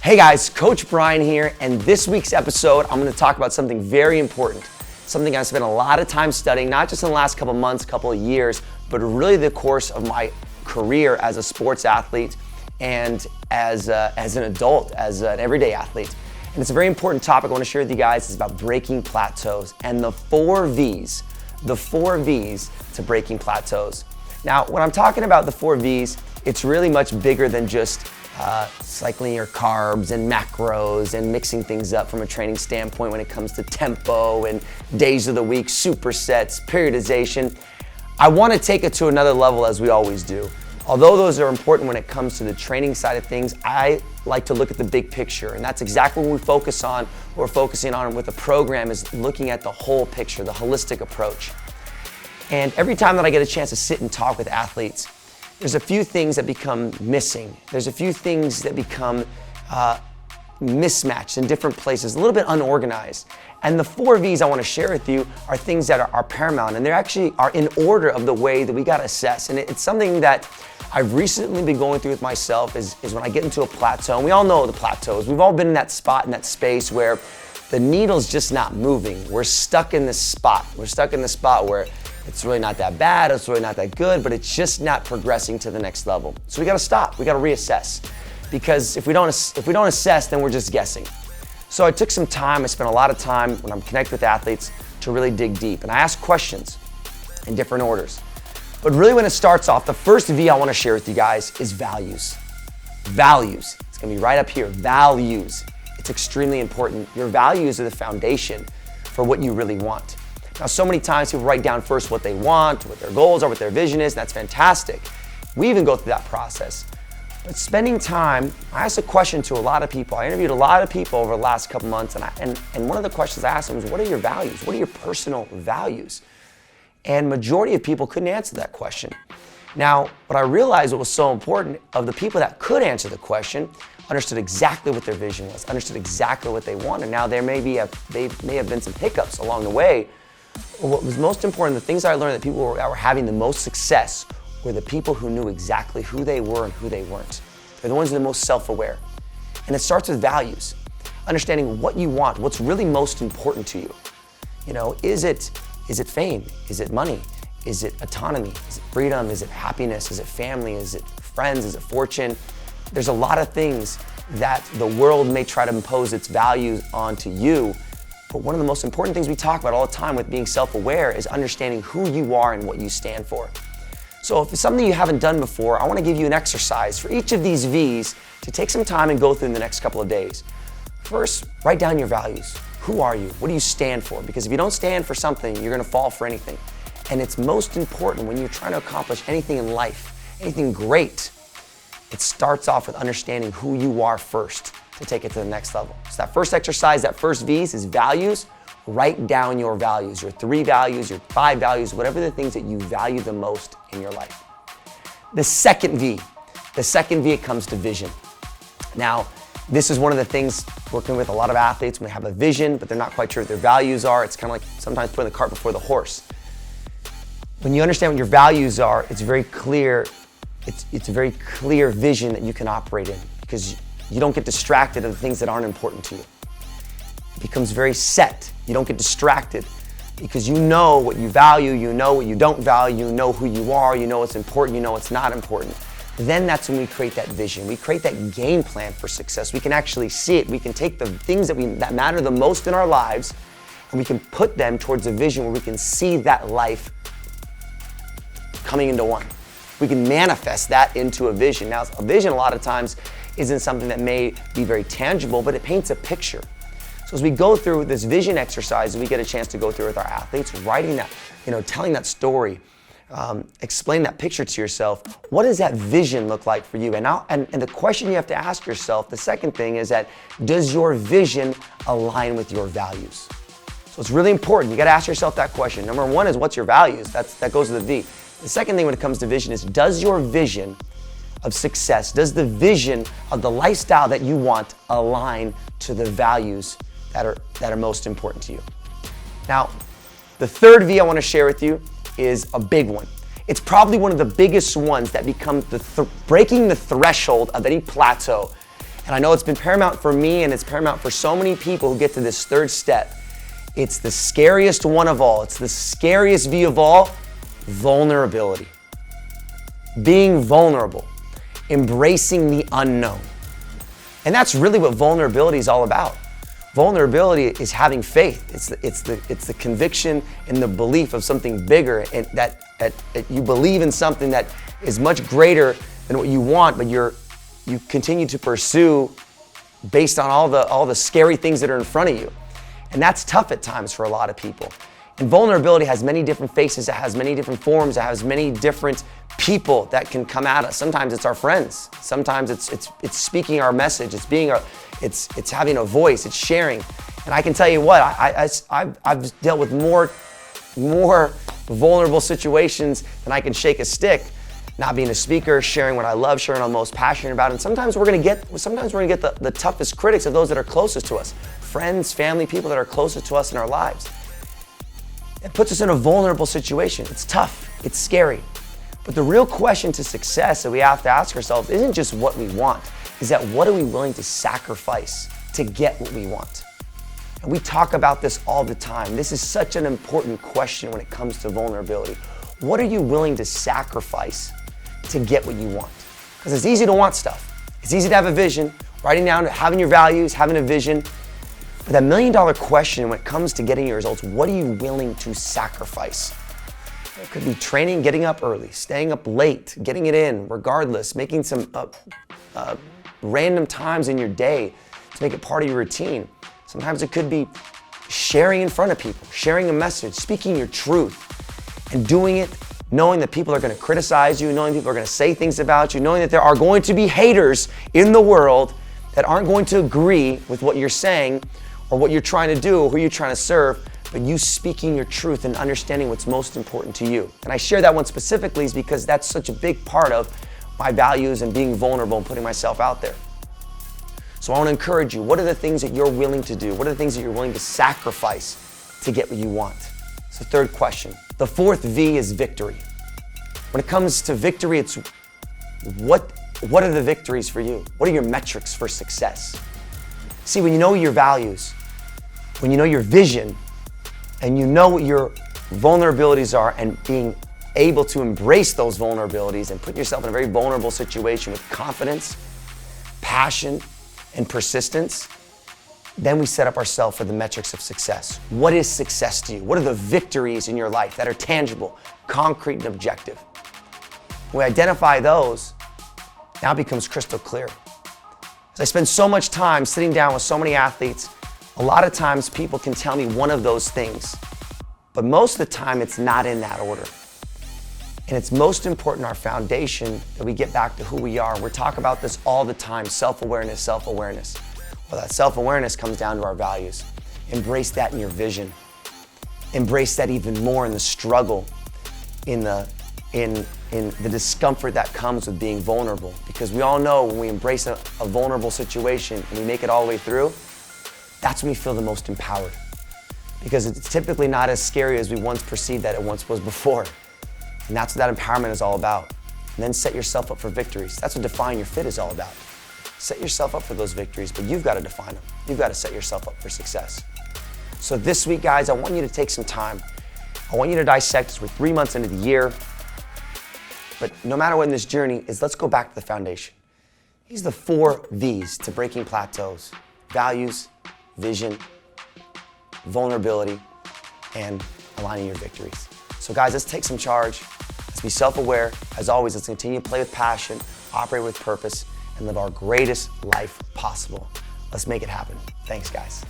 Hey guys, Coach Brian here, and this week's episode, I'm going to talk about something very important. Something I've spent a lot of time studying, not just in the last couple months, couple of years, but really the course of my career as a sports athlete and as an adult, as an everyday athlete. And it's a very important topic I want to share with you guys. It's about breaking plateaus and the 4 V's to breaking plateaus. Now, when I'm talking about the 4 V's, it's really much bigger than just cycling your carbs and macros and mixing things up from a training standpoint when it comes to tempo and days of the week, supersets, periodization. I want to take it to another level, as we always do. Although those are important when it comes to the training side of things, I like to look at the big picture, and that's exactly what we focus on. What we're focusing on with the program is looking at the whole picture, the holistic approach. And every time that I get a chance to sit and talk with athletes, there's a few things that become missing. There's a few things that become mismatched in different places, a little bit unorganized. And the 4 V's I want to share with you are things that are paramount, and they actually are in order of the way that we got to assess. And it's something that I've recently been going through with myself is when I get into a plateau, and we all know the plateaus. We've all been in that spot, in that space where the needle's just not moving. We're stuck in this spot. We're stuck in the spot where it's really not that bad, it's really not that good, but it's just not progressing to the next level. So we gotta stop, we gotta reassess. Because if we don't assess, then we're just guessing. So I took some time, I spent a lot of time when I'm connected with athletes to really dig deep. And I ask questions in different orders. But really when it starts off, the first V I wanna share with you guys is values. Values, it's gonna be right up here, values. It's extremely important. Your values are the foundation for what you really want. Now, so many times people write down first what they want, what their goals are, what their vision is, and that's fantastic. We even go through that process. But spending time, I asked a question to a lot of people. I interviewed a lot of people over the last couple months, and one of the questions I asked them was, what are your values? What are your personal values? And majority of people couldn't answer that question. Now, what I realized what was so important, of the people that could answer the question, understood exactly what their vision was, understood exactly what they wanted. Now, there may have been some hiccups along the way. What was most important, the things I learned that people that were having the most success were the people who knew exactly who they were and who they weren't. They're the ones that are the most self-aware. And it starts with values. Understanding what you want, what's really most important to you. You know, is it fame? Is it money? Is it autonomy? Is it freedom? Is it happiness? Is it family? Is it friends? Is it fortune? There's a lot of things that the world may try to impose its values onto you. But one of the most important things we talk about all the time with being self-aware is understanding who you are and what you stand for. So if it's something you haven't done before, I want to give you an exercise for each of these V's to take some time and go through in the next couple of days. First, write down your values. Who are you? What do you stand for? Because if you don't stand for something, you're going to fall for anything. And it's most important when you're trying to accomplish anything in life, anything great, it starts off with understanding who you are first to take it to the next level. So that first exercise, that first V's is values. Write down your values, your 3 values, your 5 values, whatever the things that you value the most in your life. The second V, it comes to vision. Now, this is one of the things working with a lot of athletes when they have a vision, but they're not quite sure what their values are. It's kind of like sometimes putting the cart before the horse. When you understand what your values are, it's very clear. It's a very clear vision that you can operate in, because you don't get distracted of the things that aren't important to you. It becomes very set. You don't get distracted because you know what you value, you know what you don't value, you know who you are, you know what's important, you know what's not important. Then that's when we create that vision. We create that game plan for success. We can actually see it. We can take the things that matter the most in our lives, and we can put them towards a vision where we can see that life coming into one. We can manifest that into a vision. Now, a vision a lot of times isn't something that may be very tangible, but it paints a picture. So as we go through this vision exercise, we get a chance to go through with our athletes, writing that, telling that story, explain that picture to yourself. What does that vision look like for you? And the question you have to ask yourself, the second thing is that, does your vision align with your values? So it's really important. You got to ask yourself that question. Number 1 is, what's your values? That goes to the V. The second thing when it comes to vision is, does your vision of success, does the vision of the lifestyle that you want align to the values that are most important to you? Now, the third V I want to share with you is a big one. It's probably one of the biggest ones that become breaking the threshold of any plateau And I know it's been paramount for me, and it's paramount for so many people who get to this third step. It's the scariest one of all. It's the scariest V of all, vulnerability. Being vulnerable, embracing the unknown. And that's really what vulnerability is all about. Vulnerability is having faith. It's the conviction and the belief of something bigger, and that you believe in something that is much greater than what you want, but you continue to pursue based on all the scary things that are in front of you. And that's tough at times for a lot of people. And vulnerability has many different faces, it has many different forms, it has many different people that can come at us. Sometimes it's our friends, sometimes it's speaking our message, it's having a voice, it's sharing. And I can tell you what, I've dealt with more vulnerable situations than I can shake a stick. Not being a speaker, sharing what I love, sharing what I'm most passionate about. And sometimes we're gonna get the toughest critics of those that are closest to us. Friends, family, people that are closest to us in our lives. It puts us in a vulnerable situation. It's tough, it's scary. But the real question to success that we have to ask ourselves isn't just what we want, is that what are we willing to sacrifice to get what we want? And we talk about this all the time. This is such an important question when it comes to vulnerability. What are you willing to sacrifice to get what you want? Because it's easy to want stuff. It's easy to have a vision, writing down, having your values, having a vision. But that $1 million question when it comes to getting your results, what are you willing to sacrifice? It could be training, getting up early, staying up late, getting it in regardless, making some random times in your day to make it part of your routine. Sometimes it could be sharing in front of people, sharing a message, speaking your truth, and doing it knowing that people are going to criticize you, knowing people are going to say things about you, knowing that there are going to be haters in the world that aren't going to agree with what you're saying or what you're trying to do or who you're trying to serve, but you speaking your truth and understanding what's most important to you. And I share that one specifically is because that's such a big part of my values and being vulnerable and putting myself out there. So I want to encourage you, what are the things that you're willing to do? What are the things that you're willing to sacrifice to get what you want? It's the third question. The fourth V is victory. When it comes to victory, it's what are the victories for you? What are your metrics for success? See, when you know your values, when you know your vision, and you know what your vulnerabilities are, and being able to embrace those vulnerabilities and put yourself in a very vulnerable situation with confidence, passion, and persistence, then we set up ourselves for the metrics of success. What is success to you? What are the victories in your life that are tangible, concrete, and objective? When we identify those, now it becomes crystal clear. As I spend so much time sitting down with so many athletes, a lot of times people can tell me one of those things, but most of the time it's not in that order. And it's most important, our foundation, that we get back to who we are. We talk about this all the time, self-awareness, self-awareness. Well, that self-awareness comes down to our values. Embrace that in your vision. Embrace that even more in the struggle, in the discomfort that comes with being vulnerable. Because we all know when we embrace a vulnerable situation and we make it all the way through, that's when we feel the most empowered. Because it's typically not as scary as we once perceived that it once was before. And that's what that empowerment is all about. And then set yourself up for victories. That's what Define Your Fit is all about. Set yourself up for those victories, but you've got to define them. You've got to set yourself up for success. So this week, guys, I want you to take some time. I want you to dissect this. We're 3 months into the year. But no matter what in this journey is, let's go back to the foundation. These are the 4 V's to breaking plateaus: values, vision, vulnerability, and aligning your victories. So guys, let's take some charge. Let's be self-aware. As always, let's continue to play with passion, operate with purpose, and live our greatest life possible. Let's make it happen. Thanks, guys.